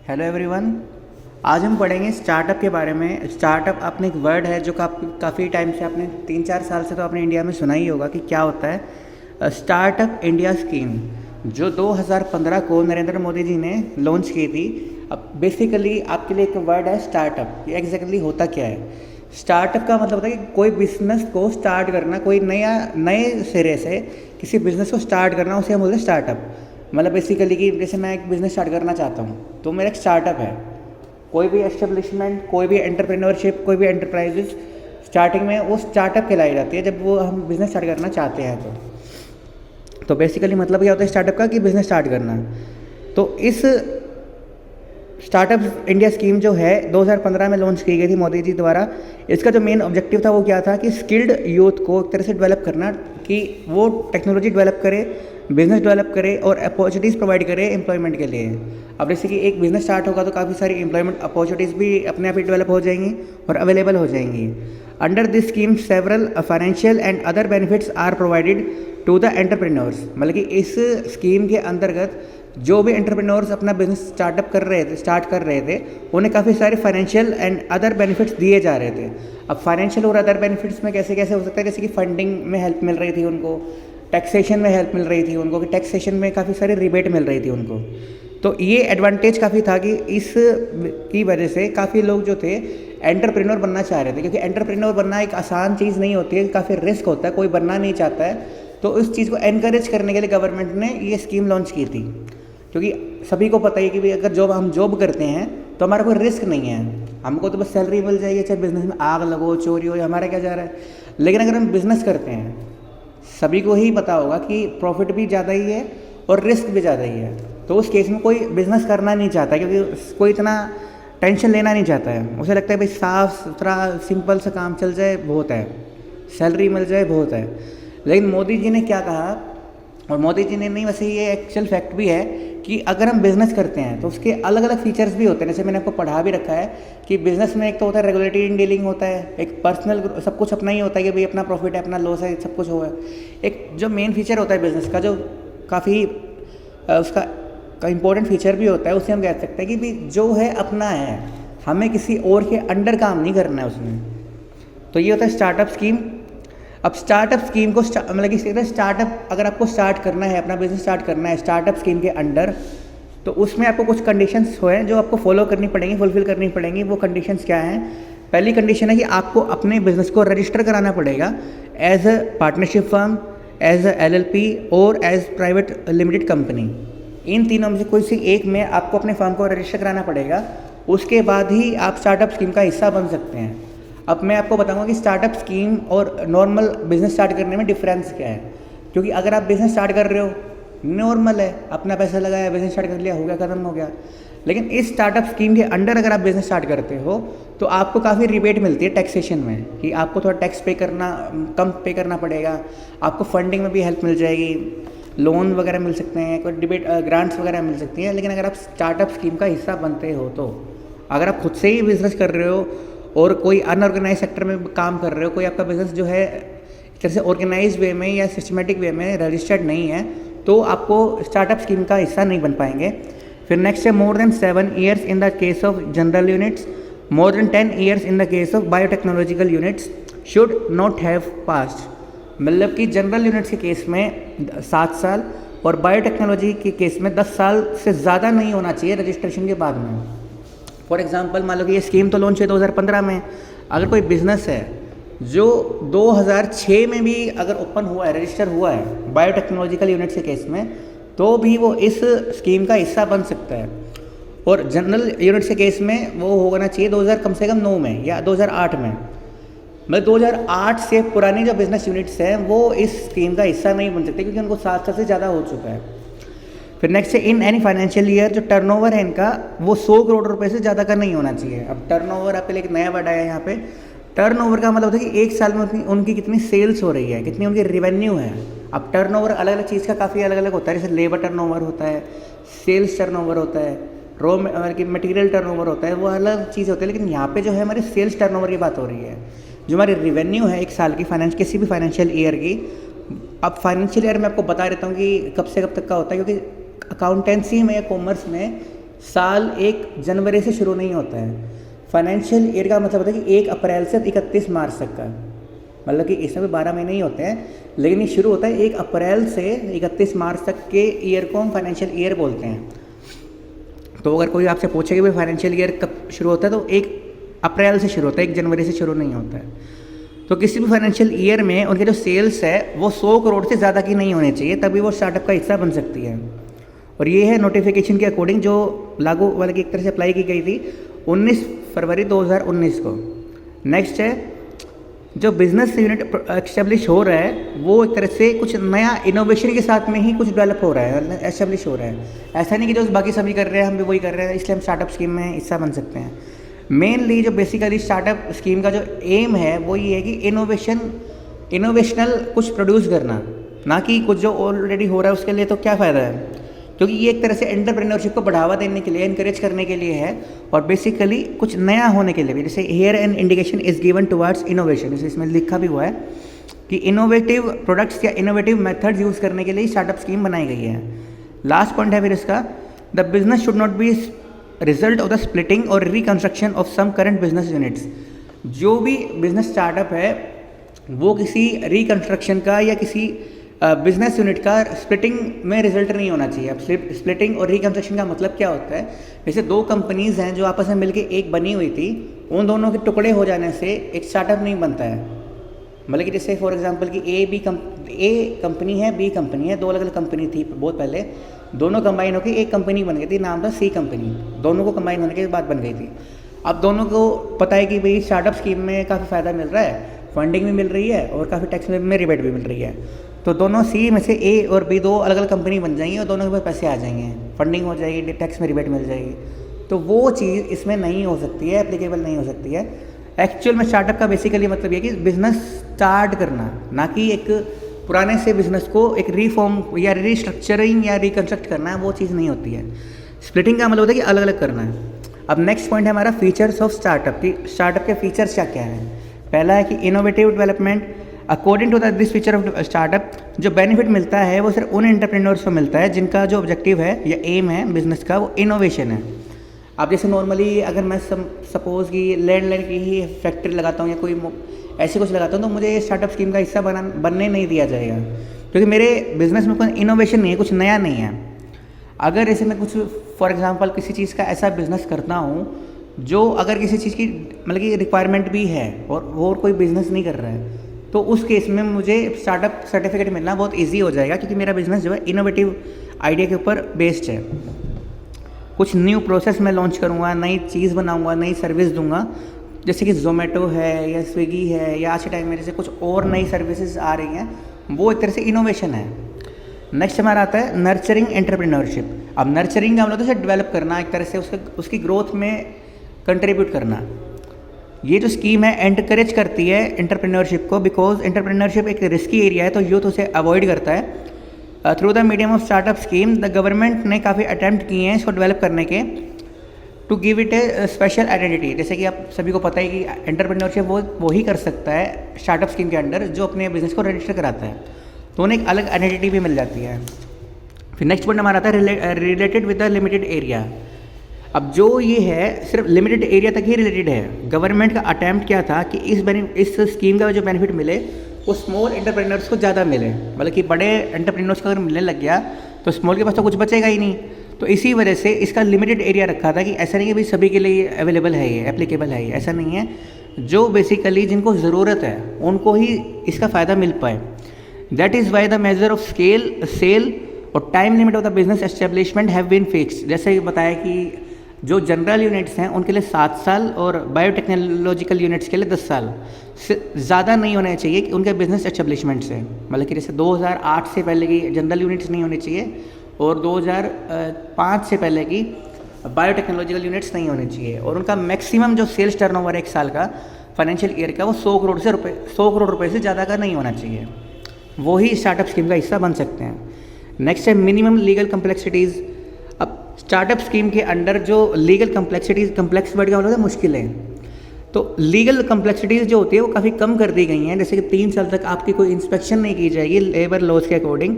Hello everyone. आज हम पढ़ेंगे स्टार्टअप के बारे में। स्टार्टअप अपने एक वर्ड है जो काफ़ी टाइम से आपने 3-4 साल से तो अपने इंडिया में सुना ही होगा कि क्या होता है। स्टार्टअप इंडिया स्कीम जो 2015 को नरेंद्र मोदी जी ने लॉन्च की थी। अब बेसिकली आपके लिए एक वर्ड है स्टार्टअप। ये एग्जैक्टली होता क्या है? स्टार्टअप का मतलब होता है कि कोई बिजनेस को स्टार्ट करना, कोई नए सिरे से किसी बिजनेस को स्टार्ट करना, उसे हम बोलते हैं स्टार्टअप। मतलब बेसिकली कि जैसे मैं एक बिज़नेस स्टार्ट करना चाहता हूँ तो मेरा एक स्टार्टअप है। कोई भी एस्टेब्लिशमेंट, कोई भी एंटरप्रेन्योरशिप, कोई भी एंटरप्राइजेज स्टार्टिंग में वो स्टार्टअप कहलाई जाती है जब वो हम बिज़नेस स्टार्ट करना चाहते हैं। तो बेसिकली मतलब क्या होता है स्टार्टअप का कि बिज़नेस स्टार्ट करना। तो इस स्टार्टअप इंडिया स्कीम जो है 2015 में लॉन्च की गई थी मोदी जी द्वारा। इसका जो मेन ऑब्जेक्टिव था वो क्या था कि स्किल्ड यूथ को एक तरह से डेवलप करना, कि वो टेक्नोलॉजी डेवलप करे, बिजनेस डेवलप करे और अपॉर्चुनिटीज़ प्रोवाइड करे एम्प्लॉयमेंट के लिए। अब जैसे कि एक बिज़नेस स्टार्ट होगा तो काफ़ी सारी एम्प्लॉयमेंट अपॉर्चुनिटीज़ भी अपने आप ही डेवलप हो जाएंगी और अवेलेबल हो जाएंगी। Under this scheme several financial and other benefits are provided to the entrepreneurs. मतलब कि इस स्कीम के अंतर्गत जो भी एंटरप्रेन्योर्स अपना बिजनेस स्टार्ट कर रहे थे उन्हें काफ़ी सारे फाइनेंशियल एंड अदर बेनिफिट्स दिए जा रहे थे। अब फाइनेंशियल और अदर बेनिफिट्स में कैसे कैसे हो सकता है, जैसे कि फंडिंग में हेल्प मिल रही थी उनको, टैक्सेशन में हेल्प मिल रही थी उनको, कि टैक्सेशन में काफ़ी सारी रिबेट मिल रही थी उनको। तो ये एडवांटेज काफ़ी था कि इस की वजह से काफ़ी लोग जो थे एंटरप्रेन्योर बनना चाह रहे थे, क्योंकि एंटरप्रेन्योर बनना एक आसान चीज़ नहीं होती है, काफ़ी रिस्क होता है, कोई बनना नहीं चाहता है। तो इस चीज़ को एनकरेज करने के लिए गवर्नमेंट ने ये स्कीम लॉन्च की थी, क्योंकि सभी को पता है कि भाई अगर हम जॉब करते हैं तो हमारा कोई रिस्क नहीं है, हमको तो बस सैलरी मिल जाएगी, चाहे बिजनेस में आग लगो, चोरी हो, हमारा क्या जा रहा है। लेकिन अगर हम बिज़नेस करते हैं, सभी को ही पता होगा कि प्रॉफिट भी ज़्यादा ही है और रिस्क भी ज़्यादा ही है। तो उस केस में कोई बिज़नेस करना नहीं चाहता, क्योंकि कोई इतना टेंशन लेना नहीं चाहता है। उसे लगता है भाई साफ सुथरा सिंपल सा काम चल जाए बहुत है, सैलरी मिल जाए बहुत है। लेकिन मोदी जी ने क्या कहा, और मोदी जी ने नहीं, वैसे ये एक्चुअल फैक्ट भी है कि अगर हम बिज़नेस करते हैं तो उसके अलग अलग फीचर्स भी होते हैं। जैसे मैंने आपको पढ़ा भी रखा है कि बिज़नेस में एक तो होता है रेगुलेटरी इन डीलिंग होता है, एक पर्सनल, सब कुछ अपना ही होता है कि भाई अपना प्रॉफिट है, अपना लॉस है, सब कुछ हुआ है। एक जो मेन फीचर होता है बिज़नेस का, जो काफ़ी उसका इंपॉर्टेंट फीचर भी होता है, उसे हम कह सकते हैं कि भाई जो है अपना है, हमें किसी और के अंडर काम नहीं करना है उसमें। तो ये होता है स्टार्टअप स्कीम। अब स्टार्टअप स्कीम को मतलब कि स्टार्टअप अगर आपको स्टार्ट करना है, अपना बिजनेस स्टार्ट करना है स्टार्टअप स्कीम के अंडर, तो उसमें आपको कुछ कंडीशंस हैं जो आपको फॉलो करनी पड़ेंगी, फुलफिल करनी पड़ेंगी। वो कंडीशंस क्या हैं? पहली कंडीशन है कि आपको अपने बिजनेस को रजिस्टर कराना पड़ेगा as a partnership firm, as a LLP और एज प्राइवेट लिमिटेड कंपनी। इन तीनों में से कोई सी एक में आपको अपने फर्म को रजिस्टर कराना पड़ेगा। उसके बाद ही आप स्टार्टअप स्कीम का हिस्सा बन सकते हैं। अब मैं आपको बताऊंगा कि स्टार्टअप स्कीम और नॉर्मल बिज़नेस स्टार्ट करने में डिफरेंस क्या है। क्योंकि अगर आप बिज़नेस स्टार्ट कर रहे हो, नॉर्मल है, अपना पैसा लगाया, बिज़नेस स्टार्ट कर लिया, हो गया, ख़त्म हो गया। लेकिन इस स्टार्टअप स्कीम के अंडर अगर आप बिज़नेस स्टार्ट करते हो तो आपको काफ़ी रिबेट मिलती है टैक्सेशन में, कि आपको थोड़ा टैक्स कम पे करना पड़ेगा, आपको फंडिंग में भी हेल्प मिल जाएगी, लोन वगैरह मिल सकते हैं, कोई ग्रांट्स वगैरह मिल सकती हैं। लेकिन अगर आप स्टार्टअप स्कीम का हिस्सा बनते हो, तो अगर आप खुद से ही बिज़नेस कर रहे हो और कोई अनऑर्गेनाइज सेक्टर में काम कर रहे हो, कोई आपका बिज़नेस जो है एक तरह से ऑर्गेनाइज वे में या सिस्टमेटिक वे में रजिस्टर्ड नहीं है, तो आपको स्टार्टअप स्कीम का हिस्सा नहीं बन पाएंगे। फिर नेक्स्ट है more than 7 years in the case of general units, more than 10 years in the case of biotechnological units should not have passed. मतलब कि जनरल यूनिट्स के केस में 7 साल और बायोटेक्नोलॉजी के केस में 10 साल से ज़्यादा नहीं होना चाहिए रजिस्ट्रेशन के बाद में। फॉर एग्जांपल मान लो कि ये स्कीम तो लॉन्च है 2015 में, अगर कोई बिज़नेस है जो 2006 में भी अगर ओपन हुआ है, रजिस्टर हुआ है बायोटेक्नोलॉजिकल यूनिट के केस में, तो भी वो इस स्कीम का हिस्सा बन सकता है। और जनरल यूनिट के केस में वो होना चाहिए 2000 कम से कम 9 में या 2008 में। मतलब 2008 से पुरानी जो बिज़नेस यूनिट्स हैं वो इस स्कीम का हिस्सा नहीं बन सकते, क्योंकि उनको 7 साल से ज़्यादा हो चुका है। फिर नेक्स्ट है इन एनी फाइनेंशियल ईयर, जो टर्नओवर है इनका वो 100 करोड़ रुपए से ज़्यादा का नहीं होना चाहिए। अब टर्नओवर आपके लिए एक नया वर्ड आया है यहाँ पे। टर्नओवर का मतलब होता है कि एक साल में उनकी कितनी सेल्स हो रही है, कितनी उनकी रेवेन्यू है। अब टर्नओवर अलग अलग चीज़ का काफ़ी अलग अलग होता है, जैसे लेबर टर्नओवर होता है, सेल्स टर्नओवर होता है, रॉ मटेरियल टर्नओवर होता है, वो अलग चीज़ होती है। लेकिन यहाँ पे जो है हमारी सेल्स टर्नओवर की बात हो रही है, जो हमारी रेवेन्यू है एक साल की किसी भी फाइनेंशियल ईयर की। अब फाइनेंशियल ईयर में आपको बता देता हूँ कि कब से कब तक का होता है, क्योंकि अकाउंटेंसी में या कॉमर्स में साल 1 जनवरी से शुरू नहीं होता है। फाइनेंशियल ईयर का मतलब होता है कि 1 अप्रैल से 31 मार्च तक का, मतलब कि इसमें भी 12 महीने ही होते हैं, लेकिन ये शुरू होता है 1 अप्रैल से 31 मार्च तक के ईयर को हम फाइनेंशियल ईयर बोलते हैं। तो अगर कोई आपसे पूछे कि भाई फाइनेंशियल ईयर कब शुरू होता है, तो 1 अप्रैल से शुरू होता है, 1 जनवरी से शुरू नहीं होता है। तो किसी भी फाइनेंशियल ईयर में उनके जो सेल्स है वो 100 करोड़ से ज़्यादा की नहीं होनी चाहिए, तभी वो स्टार्टअप का हिस्सा बन सकती है। और ये है नोटिफिकेशन के अकॉर्डिंग जो लागू वाले की एक तरह से अप्लाई की गई थी 19 फरवरी 2019 को। नेक्स्ट है जो बिजनेस यूनिट एस्टेब्लिश हो रहा है वो एक तरह से कुछ नया इनोवेशन के साथ में ही कुछ डेवलप हो रहा है, एस्टेब्लिश हो रहा है। ऐसा नहीं कि जो बाकी सभी कर रहे हैं हम भी वही कर रहे हैं, इसलिए हम स्टार्टअप स्कीम में हिस्सा बन सकते हैं। मेनली जो बेसिकली स्टार्टअप स्कीम का जो एम है वो ये है कि इनोवेशनल कुछ प्रोड्यूस करना, ना कि कुछ जो ऑलरेडी हो रहा है उसके लिए तो क्या फ़ायदा है, क्योंकि ये एक तरह से एंटरप्रेन्योरशिप को बढ़ावा देने के लिए, इनकरेज करने के लिए है, और बेसिकली कुछ नया होने के लिए भी। जैसे here an indication is given towards innovation, जैसे इसमें लिखा भी हुआ है कि इनोवेटिव प्रोडक्ट्स या इनोवेटिव मेथड्स यूज़ करने के लिए स्टार्टअप स्कीम बनाई गई है। लास्ट पॉइंट है फिर इसका, the business should not be result of the splitting और reconstruction of some current business units. जो भी बिजनेस स्टार्टअप है वो किसी रिकंस्ट्रक्शन का या किसी बिजनेस यूनिट का स्प्लिटिंग में रिजल्ट नहीं होना चाहिए। अब स्प्लिटिंग और रिकंस्ट्रक्शन का मतलब क्या होता है, जैसे 2 कंपनीज़ हैं जो आपस में मिलकर एक बनी हुई थी, उन दोनों के टुकड़े हो जाने से एक स्टार्टअप नहीं बनता है। मतलब कि जैसे फॉर एग्जांपल कि ए कंपनी है, बी कंपनी है, 2 अलग अलग कंपनी थी बहुत पहले, दोनों कंबाइन होकर एक कंपनी बन गई थी, नाम था सी कंपनी। दोनों को कंबाइन होने के बाद बन गई थी। अब दोनों को पता है कि भाई स्टार्टअप स्कीम में काफ़ी फ़ायदा मिल रहा है, फंडिंग भी मिल रही है और काफ़ी टैक्स में रिबेट भी मिल रही है, तो दोनों सी में से ए और बी 2 अलग अलग कंपनी बन जाएंगी और दोनों के पास पैसे आ जाएंगे, फंडिंग हो जाएगी, टैक्स में रिबेट मिल जाएगी। तो वो चीज़ इसमें नहीं हो सकती है, एप्लीकेबल नहीं हो सकती है। एक्चुअल में स्टार्टअप का बेसिकली मतलब ये कि बिज़नेस स्टार्ट करना, ना कि एक पुराने से बिज़नेस को एक रीफॉर्म या रीस्ट्रक्चरिंग या रिकन्स्ट्रक्ट करना है, वो चीज़ नहीं होती है। स्प्लिटिंग का मतलब होता है कि अलग अलग करना है। अब नेक्स्ट पॉइंट है हमारा फीचर्स ऑफ स्टार्टअप, कि स्टार्टअप के फीचर्स क्या क्या हैं। पहला है कि innovative development. According to this feature of startup जो बेनिफिट मिलता है वो सिर्फ उन एंटरप्रेन्योर्स को मिलता है जिनका जो ऑब्जेक्टिव है या एम है बिजनेस का वो इनोवेशन है। अब जैसे नॉर्मली अगर मैं सपोज कि लैंडलाइन की ही फैक्ट्री लगाता हूँ या कोई ऐसे कुछ लगाता हूँ, तो मुझे स्टार्टअप स्कीम का हिस्सा बनने नहीं दिया जाएगा, क्योंकि मेरे बिजनेस में कोई इनोवेशन नहीं है, कुछ नया नहीं है। अगर जैसे मैं कुछ फॉर एग्जांपल किसी चीज़ का ऐसा बिजनेस करता हूँ जो अगर किसी चीज़ की मतलब कि रिक्वायरमेंट भी है और कोई बिजनेस नहीं कर रहा है, तो उस केस में मुझे स्टार्टअप सर्टिफिकेट मिलना बहुत ईजी हो जाएगा, क्योंकि मेरा बिजनेस जो है इनोवेटिव आइडिया के ऊपर बेस्ड है। कुछ न्यू प्रोसेस मैं लॉन्च करूँगा, नई चीज़ बनाऊँगा, नई सर्विस दूंगा, जैसे कि ज़ोमेटो है या स्विगी है या आज के टाइम में जैसे कुछ और नई सर्विसेज आ रही हैं, वो एक तरह से इनोवेशन है। नेक्स्ट हमारा आता है नर्चरिंग एंटरप्रेन्योरशिप। अब नर्चरिंग का मतलब है डेवलप करना, एक तरह से उसकी ग्रोथ में कंट्रीब्यूट करना। ये जो स्कीम है एनकरेज करती है एंटरप्रेन्योरशिप को, बिकॉज एंटरप्रेन्योरशिप एक रिस्की एरिया है, तो यूथ उसे अवॉइड करता है। Through the medium of startup scheme the government ने काफ़ी अटैम्प्ट किए हैं इसको डेवलप करने के, to give it a special identity. जैसे कि आप सभी को पता है कि एंटरप्रेन्योरशिप वो ही कर सकता है स्टार्टअप स्कीम के अंडर जो अपने बिजनेस को रजिस्टर कराता है, तो उन्हें एक अलग आइडेंटिटी भी मिल जाती है। फिर नेक्स्ट पॉइंट हमारा आता है related with the limited area. अब जो ये है सिर्फ लिमिटेड एरिया तक ही रिलेटेड है। गवर्नमेंट का अटैम्प्ट क्या था कि इस स्कीम का जो बेनिफिट मिले वो स्मॉल एंटरप्रेन्योर्स को ज़्यादा मिले, मतलब कि बड़े एंटरप्रेन्योर्स को अगर मिलने लग गया तो स्मॉल के पास तो कुछ बचेगा ही नहीं। तो इसी वजह से इसका लिमिटेड एरिया रखा था, कि ऐसा नहीं कि भाई सभी के लिए अवेलेबल है, ये एप्लीकेबल है, ये ऐसा नहीं है। जो बेसिकली जिनको ज़रूरत है उनको ही इसका फ़ायदा मिल पाए। That is why the major of scale sale और time limit of the business establishment have been fixed. जैसे बताया कि जो जनरल यूनिट्स हैं उनके लिए 7 साल और बायोटेक्नोलॉजिकल यूनिट्स के लिए 10 साल से ज़्यादा नहीं होने चाहिए कि उनके बिजनेस एस्टेब्लिशमेंट से। मतलब कि जैसे 2008 से पहले की जनरल यूनिट्स नहीं होनी चाहिए और 2005 से पहले की बायोटेक्नोलॉजिकल यूनिट्स नहीं होनी चाहिए, और उनका मैक्सिमम जो सेल्स टर्नओवर है एक साल का फाइनेंशियल ईयर का वो 100 करोड़ रुपए से ज़्यादा का नहीं होना चाहिए। वो ही स्टार्टअप स्कीम का हिस्सा बन सकते हैं। नेक्स्ट है मिनिमम लीगल कम्प्लेक्सिटीज़। अब स्टार्टअप स्कीम के अंडर जो लीगल कम्प्लेक्सिटीज़, कम्प्लेक्स वर्ड का मतलब है मुश्किलें, तो लीगल कम्प्लेक्सिटीज़ जो होती है वो काफ़ी कम कर दी गई हैं। जैसे कि 3 साल तक आपकी कोई इंस्पेक्शन नहीं की जाएगी लेबर लॉज के अकॉर्डिंग,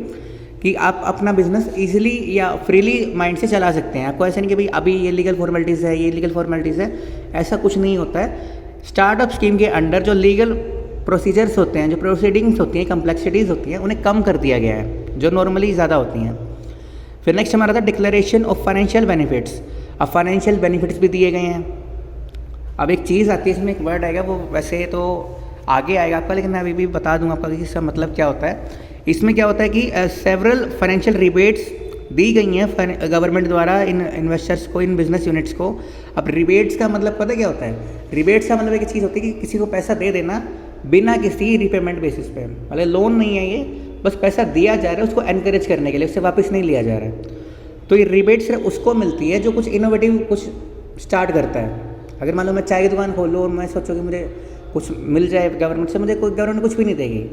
कि आप अपना बिजनेस इजीली या फ्रीली माइंड से चला सकते हैं। आपको ऐसा नहीं कि भाई अभी ये लीगल फॉर्मेलिटीज़ है, ये लीगल फॉर्मेलिटीज़ है, ऐसा कुछ नहीं होता है। स्टार्टअप स्कीम के अंडर जो लीगल प्रोसीजर्स होते हैं, जो प्रोसीडिंग्स होती हैं, कम्प्लेक्सिटीज़ होती हैं, उन्हें कम कर दिया गया है जो नॉर्मली ज़्यादा होती हैं। फिर नेक्स्ट हमारा था डिक्लेरेशन ऑफ फाइनेंशियल बेनिफिट्स। अब फाइनेंशियल बेनिफिट्स भी दिए गए हैं। अब एक चीज़ आती है, इसमें एक वर्ड आएगा, वो वैसे तो आगे आएगा आपका, लेकिन मैं अभी भी बता दूंगा आपका कि इसका मतलब क्या होता है। इसमें क्या होता है कि सेवरल फाइनेंशियल रिबेट्स दी गई हैं गवर्नमेंट द्वारा इन इन्वेस्टर्स को, इन बिजनेस यूनिट्स को। अब रिबेट्स का मतलब पता क्या होता है? रिबेट्स का मतलब एक चीज़ होती है कि किसी को पैसा दे देना बिना किसी रिपेमेंट बेसिस पे, मतलब लोन नहीं है ये, बस पैसा दिया जा रहा है उसको एनकरेज करने के लिए, उससे वापस नहीं लिया जा रहा है। तो ये रिबेट सिर्फ उसको मिलती है जो कुछ इनोवेटिव कुछ स्टार्ट करता है। अगर मान लो मैं चाय की दुकान खोलूँ और मैं सोचूँ कि मुझे कुछ मिल जाए गवर्नमेंट से, मुझे कोई गवर्नमेंट कुछ भी नहीं देगी।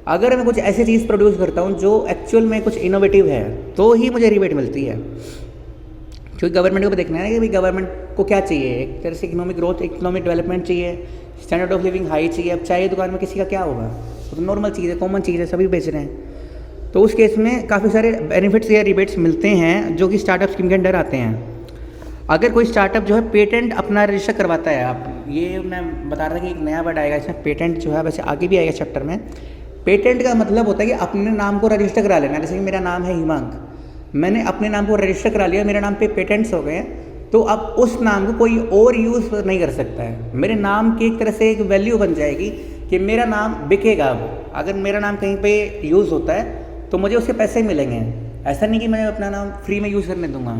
अगर मैं कुछ ऐसी चीज़ प्रोड्यूस करता हूँ जो एक्चुअल में कुछ इनोवेटिव है, तो ही मुझे रिबेट मिलती है। क्योंकि गवर्नमेंट को भी देखना है कि भाई गवर्नमेंट को क्या चाहिए, एक तरह से इकोनॉमिक ग्रोथ, इकोनॉमिक डेवलपमेंट चाहिए, स्टैंडर्ड ऑफ लिविंग हाई चाहिए। अब चाय की दुकान में किसी का क्या होगा, तो नॉर्मल चीज़ है, कॉमन चीज़ है, सभी बेच रहे हैं। तो उस केस में काफ़ी सारे बेनिफिट्स या रिबेट्स मिलते हैं जो कि स्टार्टअप स्कीम के अंडर आते हैं। अगर कोई स्टार्टअप जो है पेटेंट अपना रजिस्टर करवाता है, आप ये मैं बता रहा था कि एक नया वर्ड आएगा इसमें, पेटेंट जो है, वैसे आगे भी आएगा चैप्टर में। पेटेंट का मतलब होता है कि अपने नाम को रजिस्टर करा लेना। जैसे कि मेरा नाम है हिमांक, मैंने अपने नाम को रजिस्टर करा लिया, मेरे नाम पे पेटेंट्स हो गए, तो अब उस नाम को कोई और यूज़ नहीं कर सकता है। मेरे नाम की एक तरह से एक वैल्यू बन जाएगी कि मेरा नाम बिकेगा। अब अगर मेरा नाम कहीं पे यूज़ होता है तो मुझे उसके पैसे मिलेंगे। ऐसा नहीं कि मैं अपना नाम फ्री में यूज़ करने दूंगा।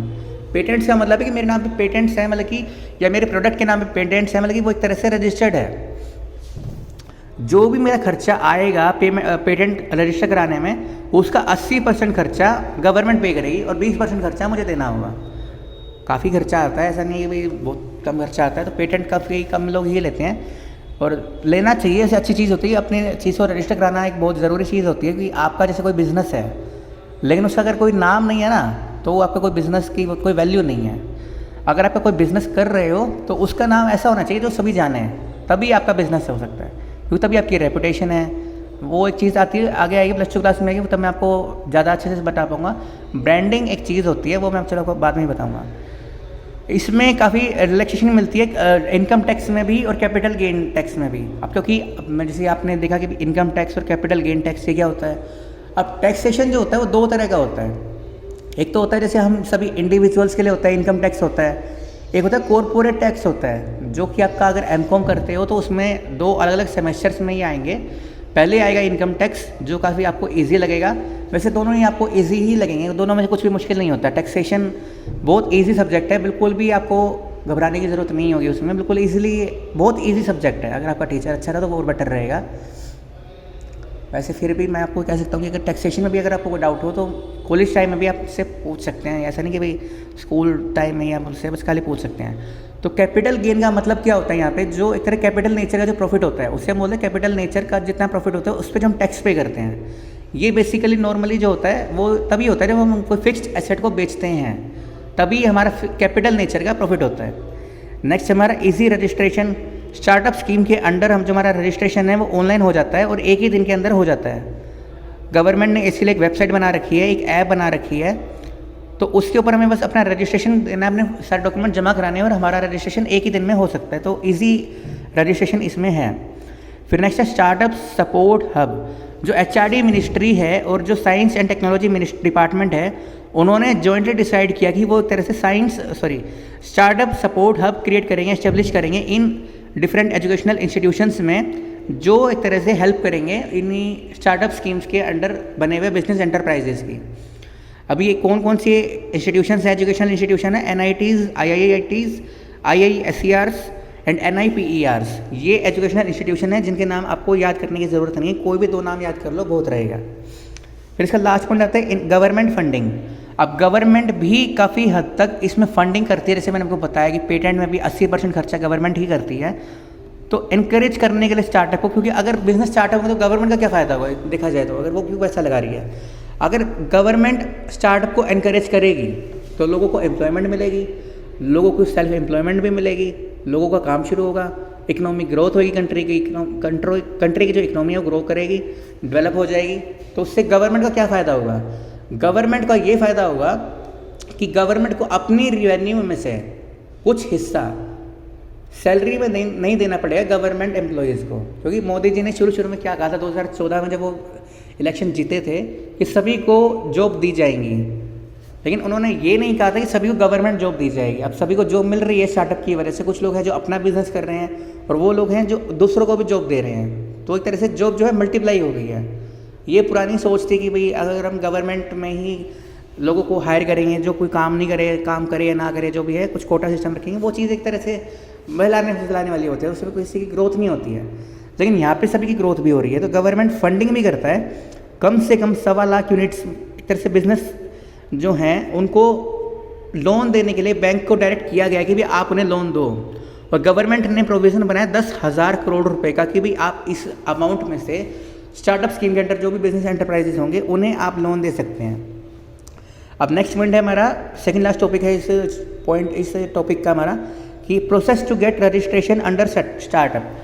पेटेंट्स का मतलब है कि मेरे नाम पे पेटेंट्स हैं, मतलब कि या मेरे प्रोडक्ट के नाम पे पेटेंट्स हैं, मतलब कि वो एक तरह से रजिस्टर्ड है। जो भी मेरा खर्चा आएगा पेटेंट रजिस्टर कराने में, उसका 80% खर्चा गवर्नमेंट पे करेगी और 20% खर्चा मुझे देना होगा। काफ़ी खर्चा आता है, ऐसा नहीं है भाई बहुत कम खर्चा आता है। तो पेटेंट काफ़ी कम लोग ही लेते हैं और लेना चाहिए, ऐसे अच्छी चीज़ होती है। अपनी चीज़ को रजिस्टर कराना एक बहुत ज़रूरी चीज़ होती है कि आपका जैसे कोई बिज़नेस है, लेकिन उसका अगर कोई नाम नहीं है ना, तो वो आपका कोई बिज़नेस की कोई वैल्यू नहीं है। अगर आपका कोई बिज़नेस कर रहे हो तो उसका नाम ऐसा होना चाहिए जो सभी जाने, तभी आपका बिज़नेस हो सकता है, क्योंकि तभी आपकी रेपुटेशन है। वो एक चीज़ आती है, आगे आएगी +2 क्लास में आएगी, तब मैं आपको ज़्यादा अच्छे से बता पाऊँगा। ब्रांडिंग एक चीज़ होती है, वो मैं चलो आपको बाद में ही बताऊँगा। इसमें काफ़ी रिलैक्सेशन मिलती है इनकम टैक्स में भी और कैपिटल गेन टैक्स में भी। अब क्योंकि जैसे आपने देखा कि इनकम टैक्स और कैपिटल गेन टैक्स से क्या होता है, अब टैक्सेशन जो होता है वो 2 तरह का होता है। एक तो होता है जैसे हम सभी इंडिविजुअल्स के लिए होता है इनकम टैक्स होता है, एक होता है कॉर्पोरेट टैक्स होता है, जो कि आपका अगर एमकॉम करते हो तो उसमें 2 अलग अलग सेमेस्टर्स में ही आएंगे। पहले आएगा इनकम टैक्स, जो काफ़ी आपको इजी लगेगा। वैसे दोनों ही आपको इजी ही लगेंगे, दोनों में से कुछ भी मुश्किल नहीं होता। टैक्सेशन बहुत इजी सब्जेक्ट है, बिल्कुल भी आपको घबराने की ज़रूरत नहीं होगी उसमें, बिल्कुल ईजिली, बहुत ईजी सब्जेक्ट है। अगर आपका टीचर अच्छा रहा तो वो और बेटर रहेगा। वैसे फिर भी मैं आपको कह सकता हूँ कि अगर टैक्सेशन में भी अगर आपको कोई डाउट हो तो कॉलेज टाइम में भी आप उससे पूछ सकते हैं। ऐसा नहीं कि भाई स्कूल टाइम में ही आप उससे बस खाली पूछ सकते हैं। तो कैपिटल गेन का मतलब क्या होता है यहाँ पे, जो एक तरह कैपिटल नेचर का जो प्रॉफिट होता है उससे हम बोलते हैं कैपिटल नेचर का जितना प्रॉफिट होता है उस पर जो हम टैक्स पे करते हैं। ये बेसिकली नॉर्मली जो होता है वो तभी होता है जब हम कोई फिक्स्ड एसेट को बेचते हैं, तभी हमारा कैपिटल नेचर का प्रॉफिट होता है। नेक्स्ट हमारा इजी रजिस्ट्रेशन। स्टार्टअप स्कीम के अंडर हम जो हमारा रजिस्ट्रेशन है वो ऑनलाइन हो जाता है और एक ही दिन के अंदर हो जाता है। गवर्नमेंट ने इसके लिए एक वेबसाइट बना रखी है, एक ऐप बना रखी है, तो उसके ऊपर हमें बस अपना रजिस्ट्रेशन देना, अपने सारे डॉक्यूमेंट जमा कराने और हमारा रजिस्ट्रेशन एक ही दिन में हो सकता है। तो इजी रजिस्ट्रेशन इसमें है। फिर नेक्स्ट है स्टार्टअप सपोर्ट हब। जो HRD मिनिस्ट्री है और जो साइंस एंड टेक्नोलॉजी डिपार्टमेंट है, उन्होंने जॉइंटली डिसाइड किया कि वो एक तरह से स्टार्टअप सपोर्ट हब क्रिएट करेंगे, एस्टेब्लिश करेंगे इन डिफरेंट एजुकेशनल इंस्टीट्यूशंस में, जो एक तरह से हेल्प करेंगे इन्हीं स्टार्टअप स्कीम्स के अंडर बने हुए बिजनेस एंटरप्राइजेस की। अभी ये कौन कौन सी इंस्टीट्यूशंस हैं, एजुकेशनल इंस्टीट्यूशन है, NITs, IITs, IISERs and NIPERs। ये एजुकेशनल इंस्टीट्यूशन है जिनके नाम आपको याद करने की ज़रूरत नहीं है, कोई भी 2 नाम याद कर लो बहुत रहेगा। फिर इसका लास्ट पॉइंट आता है गवर्नमेंट फंडिंग। अब गवर्नमेंट भी काफ़ी हद तक इसमें फंडिंग करती है। जैसे मैंने आपको बताया कि पेटेंट में भी 80% खर्चा गवर्नमेंट ही करती है। तो इनकरेज करने के लिए स्टार्टअप को, क्योंकि अगर बिजनेस स्टार्टअप हो तो गवर्नमेंट का क्या फ़ायदा होगा देखा जाए तो, अगर वो क्यों पैसा लगा रही है। अगर गवर्नमेंट स्टार्टअप को इनकरेज करेगी तो लोगों को एम्प्लॉयमेंट मिलेगी, लोगों को सेल्फ एम्प्लॉयमेंट भी मिलेगी, लोगों का काम शुरू होगा, इकोनॉमिक ग्रोथ होगी, कंट्री की जो इकोनॉमी है वो ग्रो करेगी, डेवलप हो जाएगी। तो उससे गवर्नमेंट का क्या फ़ायदा होगा, गवर्नमेंट का ये फ़ायदा होगा कि गवर्नमेंट को अपनी रेवेन्यू में से कुछ हिस्सा सैलरी में नहीं देना पड़ेगा गवर्नमेंट एम्प्लॉयज़ को, क्योंकि मोदी जी ने शुरू में क्या कहा था 2014 में जब वो इलेक्शन जीते थे कि सभी को जॉब दी जाएंगी, लेकिन उन्होंने ये नहीं कहा था कि सभी को गवर्नमेंट जॉब दी जाएगी। अब सभी को जॉब मिल रही है स्टार्टअप की वजह से, कुछ लोग हैं जो अपना बिजनेस कर रहे हैं और वो लोग हैं जो दूसरों को भी जॉब दे रहे हैं, तो एक तरह से जॉब जो है मल्टीप्लाई हो गई है। ये पुरानी सोच थी कि भाई अगर हम गवर्नमेंट में ही लोगों को हायर करेंगे, जो कोई काम नहीं करे, काम करे या ना करे, जो भी है कुछ कोटा सिस्टम रखेंगे, वो चीज़ एक तरह से महिलाने फैलाने वाली होती है, उसमें किसी की ग्रोथ नहीं होती है। लेकिन यहाँ पे सभी की ग्रोथ भी हो रही है, तो गवर्नमेंट फंडिंग भी करता है। कम से कम 1.25 लाख यूनिट्स एक तरह से बिजनेस जो हैं उनको लोन देने के लिए बैंक को डायरेक्ट किया गया कि भी आप उन्हें लोन दो, और गवर्नमेंट ने प्रोविज़न बनाया 10,000 करोड़ रुपए का कि भी आप इस अमाउंट में से स्टार्टअप स्कीम के अंडर जो भी बिजनेस एंटरप्राइजेज होंगे उन्हें आप लोन दे सकते हैं। अब नेक्स्ट पॉइंट है हमारा, सेकंड लास्ट टॉपिक है इस टॉपिक का हमारा, कि process to get registration under startup.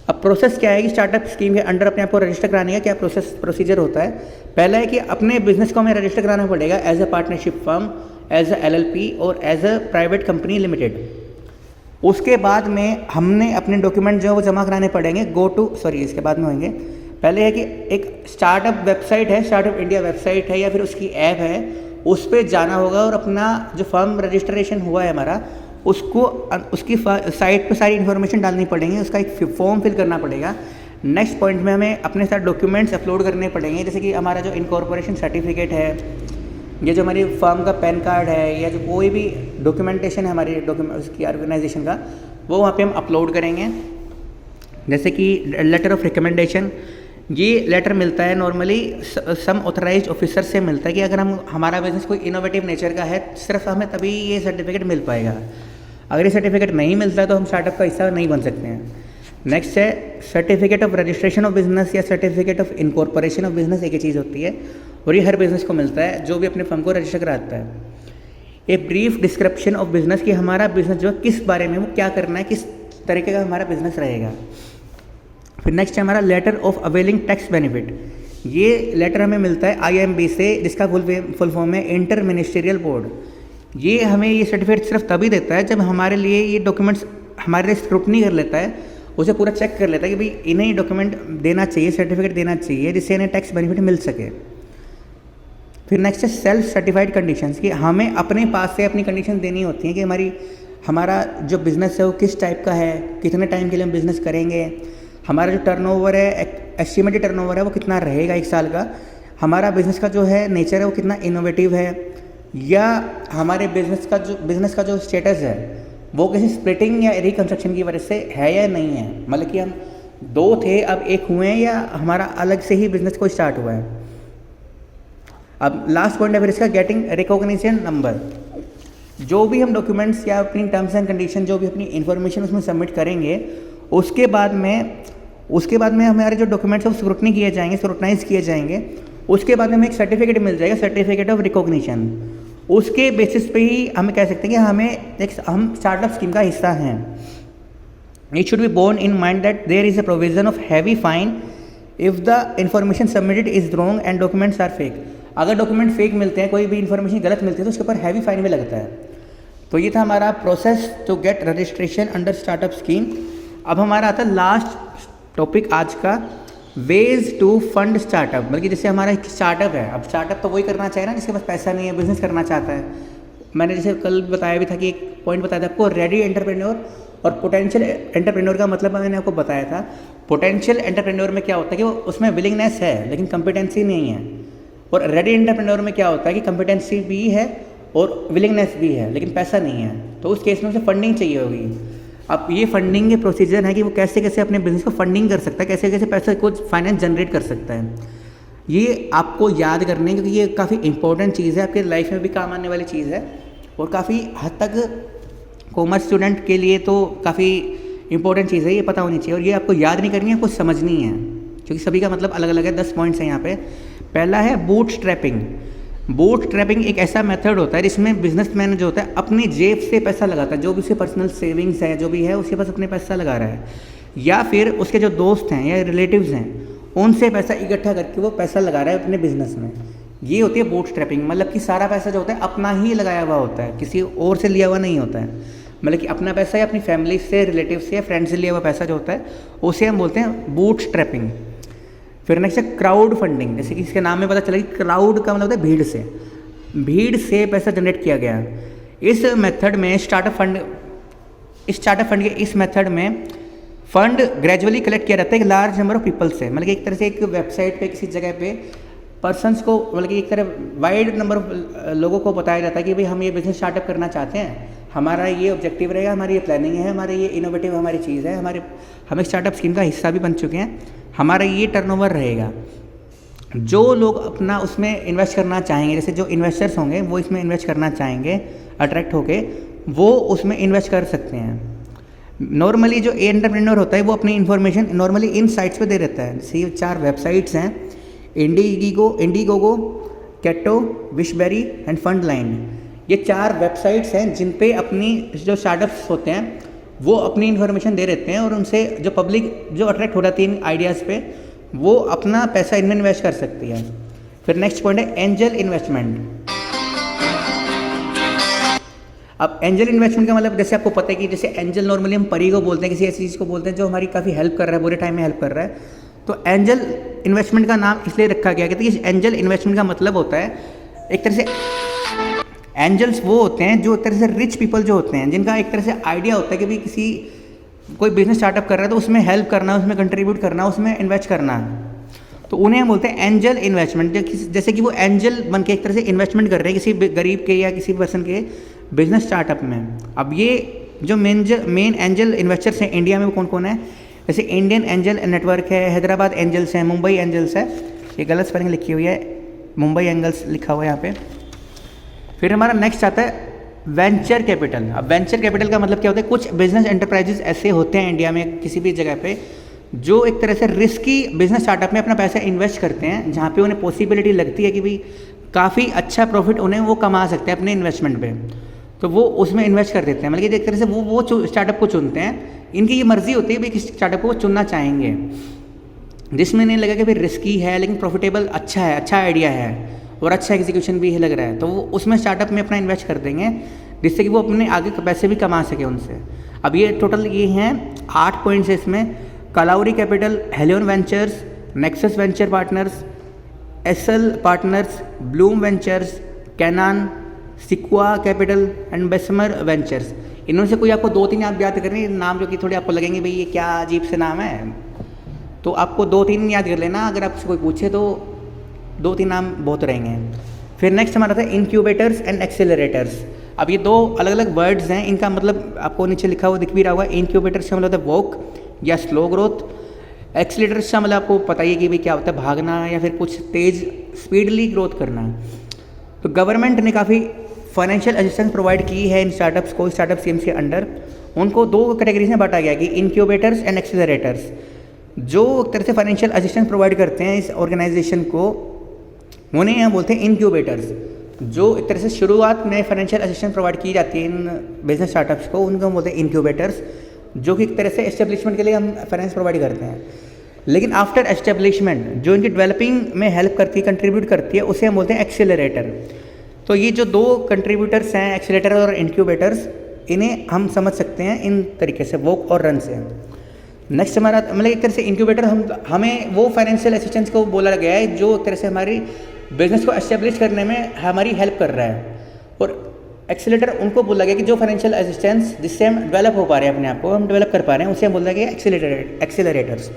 अब प्रोसेस क्या है कि स्टार्टअप स्कीम के अंडर अपने आप को रजिस्टर कराने का क्या प्रोसीजर होता है। पहला है कि अपने बिजनेस को हमें रजिस्टर कराना पड़ेगा as a partnership firm, as a LLP और as a private company limited. उसके बाद में हमने अपने डॉक्यूमेंट जो है वो जमा कराने पड़ेंगे। इसके बाद में होंगे। पहले है कि एक स्टार्टअप वेबसाइट है, स्टार्टअप इंडिया वेबसाइट है या फिर उसकी ऐप है, उस पर जाना होगा और अपना जो फर्म रजिस्ट्रेशन हुआ है हमारा उसको उसकी साइट पे सारी इन्फॉर्मेशन डालनी पड़ेंगी, उसका एक फॉर्म फिल करना पड़ेगा। नेक्स्ट पॉइंट में हमें अपने साथ डॉक्यूमेंट्स अपलोड करने पड़ेंगे, जैसे कि हमारा जो इनकॉर्पोरेशन सर्टिफिकेट है, ये जो हमारी फर्म का पैन कार्ड है, या जो कोई भी डॉक्यूमेंटेशन है हमारी उसकी ऑर्गेनाइजेशन का, वो वहाँ पे हम अपलोड करेंगे। जैसे कि लेटर ऑफ रिकमेंडेशन, ये लेटर मिलता है नॉर्मली सम ऑथराइज्ड ऑफिसर से मिलता है कि अगर हमारा बिजनेस कोई इनोवेटिव नेचर का है, सिर्फ हमें तभी ये सर्टिफिकेट मिल पाएगा। अगर ये सर्टिफिकेट नहीं मिलता तो हम स्टार्टअप का हिस्सा नहीं बन सकते हैं। नेक्स्ट है certificate of registration of business या certificate of incorporation of business, एक ही चीज़ होती है और ये हर बिजनेस को मिलता है जो भी अपने फर्म को रजिस्टर कराता है। A brief description of business, कि हमारा बिजनेस जो है किस बारे में, वो क्या करना है, किस तरीके का हमारा बिजनेस रहेगा। फिर नेक्स्ट है हमारा letter of availing tax benefit. ये लेटर हमें मिलता है IMB से, जिसका फुल फॉर्म है इंटर मिनिस्ट्रियल बोर्ड। ये हमें ये सर्टिफिकेट सिर्फ तभी देता है जब हमारे लिए ये डॉक्यूमेंट्स हमारे लिए स्क्रूटनी कर लेता है, उसे पूरा चेक कर लेता है कि भाई इन्हें डॉक्यूमेंट देना चाहिए, सर्टिफिकेट देना चाहिए, जिससे इन्हें टैक्स बेनिफिट मिल सके। फिर नेक्स्ट है सेल्फ सर्टिफाइड कंडीशंस, कि हमें अपने पास से अपनी कंडीशन देनी होती हैं कि हमारा जो बिज़नेस है वो किस टाइप का है, कितने टाइम के लिए हम बिज़नेस करेंगे, हमारा जो टर्नओवर है, एस्टिमेटेड टर्नओवर है वो कितना रहेगा 1 साल का, हमारा बिज़नेस का जो है नेचर है वो कितना इनोवेटिव है, या हमारे बिज़नेस का जो स्टेटस है वो किसी स्प्लिटिंग या रिकंस्ट्रक्शन की वजह से है या नहीं है, मतलब कि हम 2 थे अब 1 हुए हैं, या हमारा अलग से ही बिज़नेस को स्टार्ट हुआ है। अब लास्ट पॉइंट है फिर इसका गेटिंग रिकॉग्निशन नंबर। जो भी हम डॉक्यूमेंट्स या अपनी टर्म्स एंड कंडीशन, जो भी अपनी इन्फॉर्मेशन उसमें सबमिट करेंगे, उसके बाद में हमारे जो डॉक्यूमेंट्स हैं वो स्क्रूटनाइज किए जाएंगे। उसके बाद में हमें एक सर्टिफिकेट मिल जाएगा, सर्टिफिकेट ऑफ रिकॉग्निशन। उसके बेसिस पे ही हम कह सकते हैं कि हम स्टार्टअप स्कीम का हिस्सा हैं। It should be borne in mind that there is a provision of heavy fine if the information submitted is wrong and documents are fake. अगर डॉक्यूमेंट फेक मिलते हैं, कोई भी इन्फॉर्मेशन गलत मिलती है, तो उसके ऊपर हैवी फाइन भी लगता है। तो ये था हमारा process to get registration under startup scheme. अब हमारा आता है लास्ट टॉपिक आज का, वेज टू फंड स्टार्टअप। मतलब कि जैसे हमारा एक स्टार्टअप है, अब स्टार्टअप तो वही करना चाहिए ना जिसके पास पैसा नहीं है, बिजनेस करना चाहता है। मैंने जैसे कल बताया भी था कि एक पॉइंट बताया था आपको, रेडी एंटरप्रेन्योर और पोटेंशियल एंटरप्रेन्योर का मतलब मैंने आपको बताया था। पोटेंशियल एंटरप्रेन्योर में क्या होता है कि वो उसमें विलिंगनेस है लेकिन कॉम्पिटेंसी नहीं है, और रेडी एंटरप्रेन्योर में क्या होता है कि कॉम्पिटेंसी भी है और विलिंगनेस भी है लेकिन पैसा नहीं है। तो उस केस में उसे फंडिंग चाहिए होगी। अब ये फंडिंग के प्रोसीजर है कि वो कैसे कैसे अपने बिजनेस को फंडिंग कर सकता है, कैसे कैसे पैसे को फाइनेंस जनरेट कर सकता है। ये आपको याद करने, क्योंकि ये काफ़ी इंपॉर्टेंट चीज़ है, आपके लाइफ में भी काम आने वाली चीज़ है, और काफ़ी हद तक कॉमर्स स्टूडेंट के लिए तो काफ़ी इंपॉर्टेंट चीज़ है, ये पता होनी चाहिए। और ये आपको याद नहीं करनी है, आपको समझनी है, क्योंकि सभी का मतलब अलग अलग है। 10 पॉइंट्स हैं यहाँ पे। पहला है बूट स्ट्रैपिंग। बूट स्ट्रैपिंग एक ऐसा मेथड होता है जिसमें बिजनेसमैन जो होता है अपनी जेब से पैसा लगाता है, जो भी उसके पर्सनल सेविंग्स है, जो भी है उसके पास अपने पैसा लगा रहा है, या फिर उसके जो दोस्त हैं या रिलेटिव्स हैं उनसे पैसा इकट्ठा करके वो पैसा लगा रहा है अपने बिजनेस में। ये होती है बूटस्ट्रैपिंग, मतलब कि सारा पैसा जो होता है अपना ही लगाया हुआ होता है, किसी और से लिया हुआ नहीं होता है। मतलब कि अपना पैसा या अपनी फैमिली से, रिलेटिव से या फ्रेंड से लिया हुआ पैसा जो होता है उसे हम बोलते हैं बूटस्ट्रैपिंग। फिर नेक्स्ट है क्राउड फंडिंग। जैसे कि इसके नाम में पता चला कि क्राउड का मतलब होता है भीड़ से पैसा जनरेट किया गया। इस मेथड में स्टार्टअप फंड के इस मेथड में फंड ग्रेजुअली कलेक्ट किया जाता है एक लार्ज नंबर ऑफ पीपल से। मतलब कि एक तरह से एक वेबसाइट पे किसी जगह पे पर्सन्स को, मतलब कि एक तरह वाइड नंबर ऑफ लोगों को बताया जाता है कि भाई हम ये बिजनेस स्टार्टअप करना चाहते हैं, हमारा ये ऑब्जेक्टिव रहेगा, हमारी ये प्लानिंग है, हमारे ये इनोवेटिव हमारी चीज़ है, हम स्टार्टअप स्कीम का हिस्सा भी बन चुके हैं, हमारा ये टर्नओवर रहेगा। जो लोग अपना उसमें इन्वेस्ट करना चाहेंगे, जैसे जो इन्वेस्टर्स होंगे वो इसमें इन्वेस्ट करना चाहेंगे अट्रैक्ट होके, वो उसमें इन्वेस्ट कर सकते हैं। नॉर्मली जो एंटरप्रेन्योर होता है वो अपनी इन्फॉर्मेशन नॉर्मली इन साइट्स पे दे रहता है। जैसे ये 4 वेबसाइट्स हैं, इंडीगोगो, कैटो, विशबेरी एंड फंडलाइन। ये 4 वेबसाइट्स हैं जिन पे अपनी जो स्टार्टअप्स होते हैं वो अपनी इन्फॉर्मेशन दे रहते हैं, और उनसे जो पब्लिक जो अट्रैक्ट हो जाती है इन आइडियाज़ पे, वो अपना पैसा इनमें इन्वेस्ट कर सकती है। फिर नेक्स्ट पॉइंट है एंजल इन्वेस्टमेंट। अब एंजल इन्वेस्टमेंट का मतलब जैसे आपको पता है कि जैसे एंजल नॉर्मली हम परी को बोलते हैं, किसी ऐसी चीज़ को बोलते हैं जो हमारी काफ़ी हेल्प कर रहा है, बुरे टाइम में हेल्प कर रहा है। तो एंजल इन्वेस्टमेंट का नाम इसलिए रखा गया कि एंजल इन्वेस्टमेंट का मतलब होता है एक तरह से एंजल्स वो होते हैं जो एक तरह से रिच पीपल जो होते हैं, जिनका एक तरह से आइडिया होता है कि भाई कोई बिजनेस स्टार्टअप कर रहा है तो उसमें हेल्प करना, उसमें कंट्रीब्यूट करना, उसमें इन्वेस्ट करना, तो उन्हें हम बोलते हैं एंजल इन्वेस्टमेंट। जैसे कि वो एंजल बन के एक तरह से इन्वेस्टमेंट कर रहे हैं किसी गरीब के या किसी पर्सन के बिजनेस स्टार्टअप में। अब ये जो मेन एंजल इन्वेस्टर्स हैं इंडिया में वो कौन कौन है, जैसे इंडियन एंजल नेटवर्क है, हैदराबाद एंजल्स है, मुंबई एंजल्स है। ये गलत स्पेलिंग लिखी हुई है, मुंबई एंजल्स लिखा हुआ है यहाँ पे। फिर हमारा नेक्स्ट आता है वेंचर कैपिटल। अब वेंचर कैपिटल का मतलब क्या होता है, कुछ बिजनेस एंटरप्राइजेस ऐसे होते हैं इंडिया में किसी भी जगह पे जो एक तरह से रिस्की बिजनेस स्टार्टअप में अपना पैसा इन्वेस्ट करते हैं, जहाँ पे उन्हें पॉसिबिलिटी लगती है कि भाई काफ़ी अच्छा प्रॉफिट उन्हें वो कमा सकते हैं अपने इन्वेस्टमेंट पे, तो वो उसमें इन्वेस्ट कर देते हैं। मतलब कि एक तरह से वो स्टार्टअप को चुनते हैं, इनकी ये मर्जी होती है भाई किस स्टार्टअप को वो चुनना चाहेंगे जिसमें नहीं लगा कि भाई रिस्की है लेकिन प्रॉफिटेबल अच्छा है, अच्छा आइडिया है और अच्छा एग्जीक्यूशन भी लग रहा है, तो वो उसमें स्टार्टअप में अपना इन्वेस्ट कर देंगे जिससे कि वो अपने आगे पैसे भी कमा सके उनसे। अब ये टोटल ये हैं 8 पॉइंट्स है इसमें। Kalaari Capital, Helion Ventures, Nexus Venture Partners, SL Partners, Blume Ventures, Canaan, Sequoia Capital and Bessemer Ventures. इनमें से कोई आपको 2-3 आप याद करनी नाम जो कि थोड़े आपको लगेंगे भाई ये क्या अजीब से नाम है, तो आपको 2-3 याद कर लेना, अगर आपसे कोई पूछे तो 2-3 नाम बहुत रहेंगे। फिर नेक्स्ट हमारा था इंक्यूबेटर्स एंड एक्सेलरेटर्स। अब ये 2 अलग अलग वर्ड्स हैं, इनका मतलब आपको नीचे लिखा हुआ दिख भी रहा होगा। इंक्यूबेटर्स का मतलब होता है वॉक या स्लो ग्रोथ, एक्सेलरेटर्स का मतलब आपको पता ही है कि भाई क्या होता है, भागना या फिर कुछ तेज़ स्पीडली ग्रोथ करना। तो गवर्नमेंट ने काफ़ी फाइनेंशियल असिस्टेंस प्रोवाइड की है इन स्टार्टअप्स को, स्टार्टअप स्कीम्स के अंडर। उनको 2 कैटेगरीज में बांटा गया कि इंक्यूबेटर्स एंड एक्सेलरेटर्स। जो एक तरह से फाइनेंशियल असिस्टेंस प्रोवाइड करते हैं इस ऑर्गेनाइजेशन को, उन्हें यहाँ बोलते हैं इंक्यूबेटर्स। जो एक तरह से शुरुआत में फाइनेंशियल असिस्टेंस प्रोवाइड की जाती है इन बिजनेस स्टार्टअप्स को, उनको हम बोलते हैं इंक्यूबेटर्स, जो कि एक तरह से एस्टेब्लिशमेंट के लिए हम फाइनेंस प्रोवाइड करते हैं। लेकिन आफ्टर एस्टेब्लिशमेंट जो इनकी डेवलपिंग में हेल्प करती है, कंट्रीब्यूट करती है, उसे हम बोलते हैं एक्सेलरेटर। तो ये जो 2 कंट्रीब्यूटर्स हैं, एक्सेलरेटर और इंक्यूबेटर्स, इन्हें हम समझ सकते हैं इन तरीके से, वॉक और रन से। नेक्स्ट हमारा मतलब एक तरह से इंक्यूबेटर हमें वो फाइनेंशियल असिस्टेंस को बोला गया है जो एक तरह से हमारी बिजनेस को एस्टेब्लिश करने में हमारी हेल्प कर रहा है, और एक्सेलरेटर उनको बोला गया कि जो फाइनेंशियल असिस्टेंस जिससे हम डेवलप हो पा रहे हैं, अपने आप को हम डेवलप कर पा रहे हैं, उसे हम बोला गया एक्सेलरेटर्स।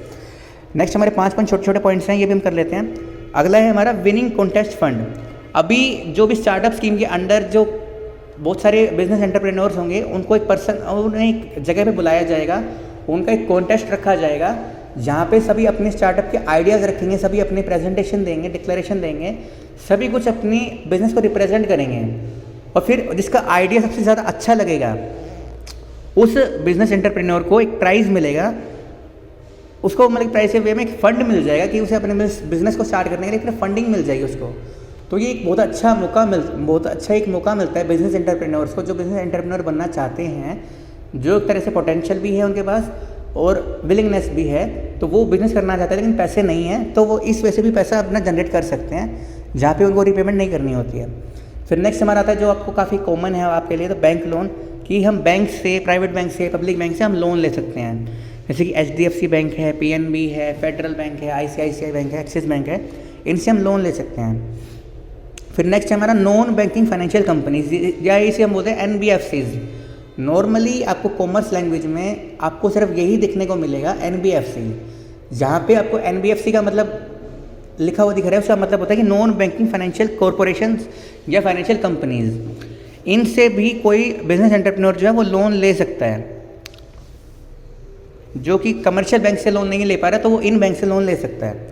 नेक्स्ट हमारे 5 छोटे छोटे पॉइंट्स हैं, ये भी हम कर लेते हैं। अगला है हमारा विनिंग कॉन्टेस्ट फंड। अभी जो भी स्टार्टअप स्कीम के अंडर जो बहुत सारे बिजनेस एंटरप्रेन्योर्स होंगे, उनको उन्हें एक जगह पे बुलाया जाएगा, उनका एक कॉन्टेस्ट रखा जाएगा जहाँ पे सभी अपने स्टार्टअप के आइडियाज़ रखेंगे, सभी अपने प्रेजेंटेशन देंगे, डिक्लेरेशन देंगे, सभी कुछ अपनी बिजनेस को रिप्रेजेंट करेंगे, और फिर जिसका आइडिया सबसे ज़्यादा अच्छा लगेगा उस बिजनेस एंटरप्रेन्योर को एक प्राइज़ मिलेगा। उसको मतलब प्राइस के वे में एक फ़ंड मिल जाएगा कि उसे अपने बिजनेस को स्टार्ट करने के लिए फंडिंग मिल जाएगी उसको। तो ये एक बहुत अच्छा एक मौका मिलता है बिजनेस एंटरप्रेन्योर्स को, जो बिजनेस एंटरप्रेन्योर बनना चाहते हैं, जो एक तरह से पोटेंशियल भी है उनके पास और विलिंगनेस भी है, तो वो बिज़नेस करना चाहते हैं लेकिन पैसे नहीं हैं, तो वो इस वजह से भी पैसा अपना जनरेट कर सकते हैं जहाँ पे उनको रिपेमेंट नहीं करनी होती है। फिर नेक्स्ट हमारा आता है जो आपको काफ़ी कॉमन है आपके लिए, तो बैंक लोन, कि हम बैंक से, प्राइवेट बैंक से, पब्लिक बैंक से हम लोन ले सकते हैं। जैसे कि HDFC बैंक है, PNB है, फेडरल बैंक है, ICICI बैंक है, एक्सिस बैंक है, इनसे हम लोन ले सकते हैं। फिर नेक्स्ट है हमारा नॉन बैंकिंग फाइनेंशियल कंपनीज, या इसे हम बोलते हैं NBFCs। नॉर्मली आपको कॉमर्स लैंग्वेज में आपको सिर्फ यही देखने को मिलेगा NBFC। जहाँ पे आपको NBFC का मतलब लिखा हुआ दिख रहा है, उसका मतलब होता है कि नॉन बैंकिंग फाइनेंशियल कॉरपोरेशंस या फाइनेंशियल कंपनीज। इनसे भी कोई बिजनेस एंटरप्रेन्योर जो है वो लोन ले सकता है, जो कि कमर्शियल बैंक से लोन नहीं ले पा रहा तो वो इन बैंक से लोन ले सकता है।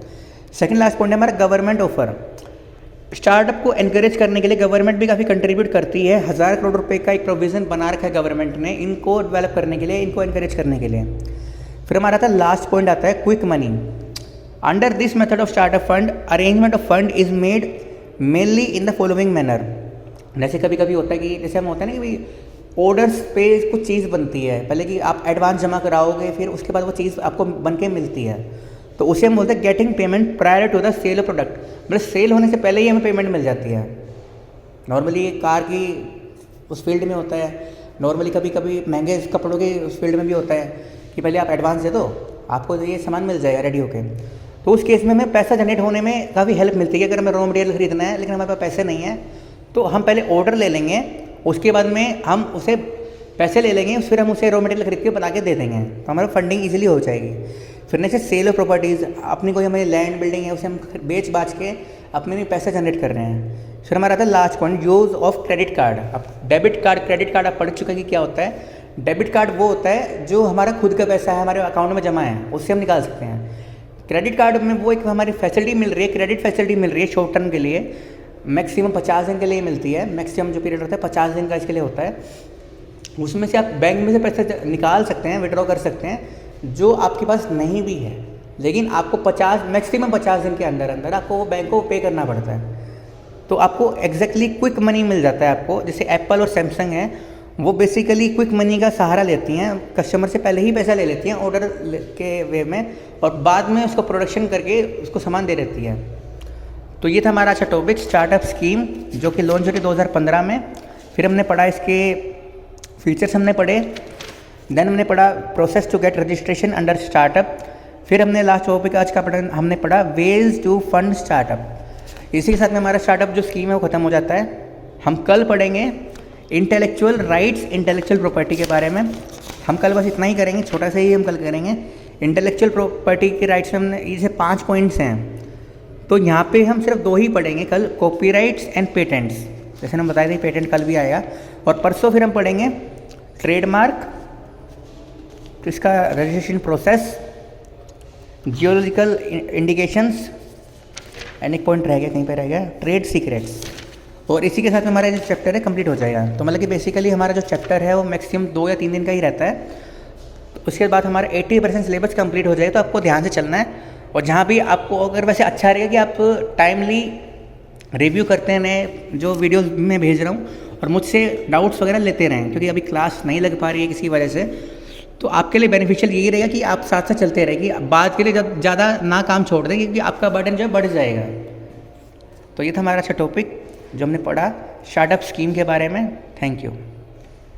सेकंड लास्ट पॉइंट है हमारा गवर्नमेंट ऑफर। स्टार्टअप को एनकरेज करने के लिए गवर्नमेंट भी काफ़ी कंट्रीब्यूट करती है। 1000 करोड़ रुपए का एक प्रोविज़न बना रखा है गवर्नमेंट ने इनको डेवलप करने के लिए, इनको एनकरेज करने के लिए। फिर हमारा आता है लास्ट पॉइंट आता है quick money. Under this method of startup fund arrangement of fund is made mainly in the following manner. जैसे कभी कभी होता है कि जैसे हम होता है ना कि ऑर्डर्स पे कुछ चीज़ बनती है, पहले कि आप एडवांस जमा कराओगे, फिर उसके बाद वो चीज़ आपको बन के मिलती है, तो उसे हम बोलते हैं getting payment prior to the sale of product. मतलब सेल होने से पहले ही हमें पेमेंट मिल जाती है। नॉर्मली कार की उस फील्ड में होता है, नॉर्मली कभी कभी महंगे कपड़ों के उस फील्ड में भी होता है कि पहले आप एडवांस दे दो, आपको ये सामान मिल जाएगा रेडी होके। तो उस केस में हमें पैसा जनरेट होने में काफ़ी हेल्प मिलती है। अगर हमें रॉ मटेरियल खरीदना है लेकिन हमारे पास पैसे नहीं है, तो हम पहले ऑर्डर ले लेंगे, उसके बाद में हम उसे पैसे ले लेंगे, फिर हम उसे रॉ मटेरियल खरीद के बना के दे देंगे, तो हमारा फंडिंग ईजिली हो जाएगी। फिर नेक्स्ट सेल ऑफ प्रॉपर्टीज़, अपनी कोई हमें लैंड बिल्डिंग है उसे हम बेच बाच के अपने भी पैसा जनरेट कर रहे हैं। फिर हमारा आता है last point use of credit card. अब डेबिट कार्ड, क्रेडिट कार्ड आप पढ़ चुके हैं कि क्या होता है। डेबिट कार्ड वो होता है जो हमारा खुद का पैसा है, हमारे अकाउंट में जमा है, उससे हम निकाल सकते हैं। क्रेडिट कार्ड में वो एक हमारी फैसिलिटी मिल रही है, क्रेडिट फैसिलिटी मिल रही है शॉर्ट टर्म के लिए, मैक्सिमम 50 दिन के लिए मिलती है। मैक्सिमम जो पीरियड होता है 50 दिन का इसके लिए होता है। उसमें से आप बैंक में से पैसे निकाल सकते हैं, विड्रॉ कर सकते हैं, जो आपके पास नहीं भी है, लेकिन आपको 50 मैक्सिमम 50 दिन के अंदर अंदर आपको वो बैंक को पे करना पड़ता है। तो आपको एग्जैक्टली क्विक मनी मिल जाता है आपको। जैसे एप्पल और सैमसंग है, वो बेसिकली क्विक मनी का सहारा लेती हैं, कस्टमर से पहले ही पैसा ले लेती हैं ऑर्डर के वे में, और बाद में उसको प्रोडक्शन करके उसको सामान दे देती है। तो ये था हमारा अच्छा टॉपिक स्टार्टअप स्कीम, जो कि लॉन्च हुई थी 2015 में। फिर हमने पढ़ा इसके फीचर्स हमने पढ़े, देन हमने पढ़ा process to get registration under startup. फिर हमने लास्ट टॉपिक आज का हमने पढ़ा वेज टू फंड स्टार्टअप। इसी के साथ में हमारा स्टार्टअप जो स्कीम है वो ख़त्म हो जाता है। हम कल पढ़ेंगे इंटेलेक्चुअल राइट्स, इंटेलेक्चुअल प्रॉपर्टी के बारे में। हम कल बस इतना ही करेंगे, छोटा सा ही हम कल करेंगे। इंटेलेक्चुअल प्रॉपर्टी के राइट्स में हमने इसे 5 पॉइंट्स हैं, तो यहाँ पे हम सिर्फ 2 ही पढ़ेंगे कल, कॉपीराइट्स एंड पेटेंट्स। जैसे हम बताए थे पेटेंट कल भी आएगा। और परसों फिर हम पढ़ेंगे ट्रेडमार्क, तो इसका registration process, geological indications, and एक पॉइंट रह गया, कहीं पे रह गया, ट्रेड सीक्रेट्स। और इसी के साथ में हमारा जो चैप्टर है कंप्लीट हो जाएगा। तो मतलब कि बेसिकली हमारा जो चैप्टर है वो मैक्सिमम 2 या 3 दिन का ही रहता है। तो उसके बाद हमारा 80% सिलेबस कंप्लीट हो जाएगा। तो आपको ध्यान से चलना है, और जहाँ भी आपको अगर वैसे अच्छा रहेगा कि आप टाइमली रिव्यू करते रहें जो वीडियोस मैं भेज रहा हूँ, और मुझसे डाउट्स वगैरह लेते रहें, क्योंकि अभी क्लास नहीं लग पा रही है किसी वजह से। तो आपके लिए बेनिफिशियल यही रहेगा कि आप साथ साथ चलते रहें, कि बाद के लिए जब ज़्यादा ना काम छोड़ दें, क्योंकि आपका बर्डन जो है बढ़ जाएगा। तो ये था हमारा अच्छा टॉपिक जो हमने पढ़ा स्टार्टअप स्कीम के बारे में। Thank you.